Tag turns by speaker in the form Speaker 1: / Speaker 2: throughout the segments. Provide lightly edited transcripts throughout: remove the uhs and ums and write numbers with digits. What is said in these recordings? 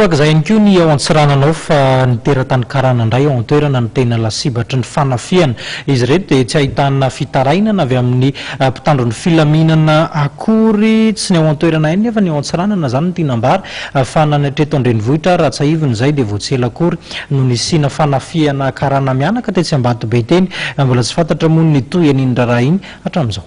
Speaker 1: Izay ihany koa ny ao Antsiranana fa ny teratany Karana indray ao an-toerana ny tena lasibatry ny fanafiana. Izy ireto dia tsy ahitana fitarainana avy amin'ny mpitandron'ny filaminana akory tsy ny ao an-toerana ihany nefa ny ao Antsiranana zany ny tinam-bary fa nanatreto an-drenivohitra Ratsahivony izay dia voatsela akory no nisina fanafiana Karana mianaka tetsy Ambatobe teny. Mbola tsy fantatra moa ny tohan'iny raharaha iny hatramin'izao.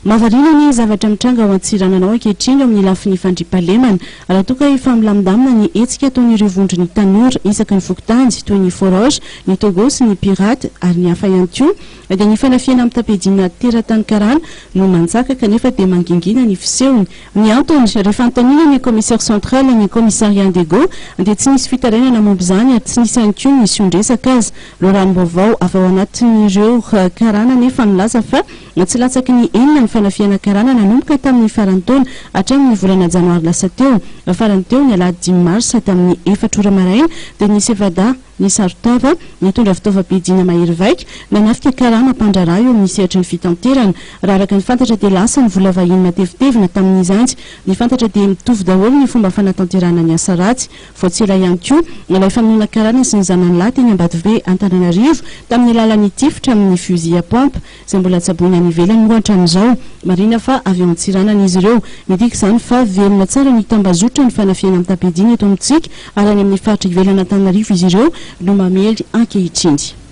Speaker 2: Mavarina ny zavatra mitranga ao Antsiranana ankehitriny amin'ny lafin'ny fandriampahalemana raha toa ka efa milamindamina ny hetsika ataon'ireo vondron'ny tanora isaky ny fokotanjy toy ny forage, ny togo sy ny pirate ary ny hafa ihany koa dia ny fanafiana amin'ny tapedina teratany Karana no mantsaka kanefa dia mangingina ny fisehony. Ny antony rehefa antonina ny commissaire central ny commissariat d'ego dia tsy nisy fitarainana momba izany ary tsy nisy ihany koa nisy ondresaka azy. Loharanobavao avy ao anatin'ireo Karana nefa nilaza fa tsy latsaky ny enina ny fanafiana Karana nanomboka tamin'ny farany taona hatramin'ny volana janoary lasa teo. Farany teo ny alahady 10 mars tamin'ny 4 ora maraina dia nisy evada ny sarotava nitondra fitaovam-piadiana mahery vaika nanafika Karana mpandraraha eo amin'ny sehatry ny fitanterana. Raha araka ny fantatra dia lasa ny vola vahiny matevitevina tamin'izany. Ny fantatra dia mitovy daholo ny fomba fanatanterana ny asa ratsy. Voatsela ihany koa ilay famonoana Karana sy ny zanany lahy teny Ambatobe Antananarivo tamin'ny alalan'ny tifitra amin'ny fusil à pompe izay mbola tsaboina any ivelany moa hatramin'izao. Marina fa avy ao Antsiranana izy ireo. Midika izany fa velona tsara ny tambazotra ny fanafiana amin'ny tapedina eto amintsika ary any amin'ny faritra ivelana Antananarivo izy ireo no mamely ankehitriny.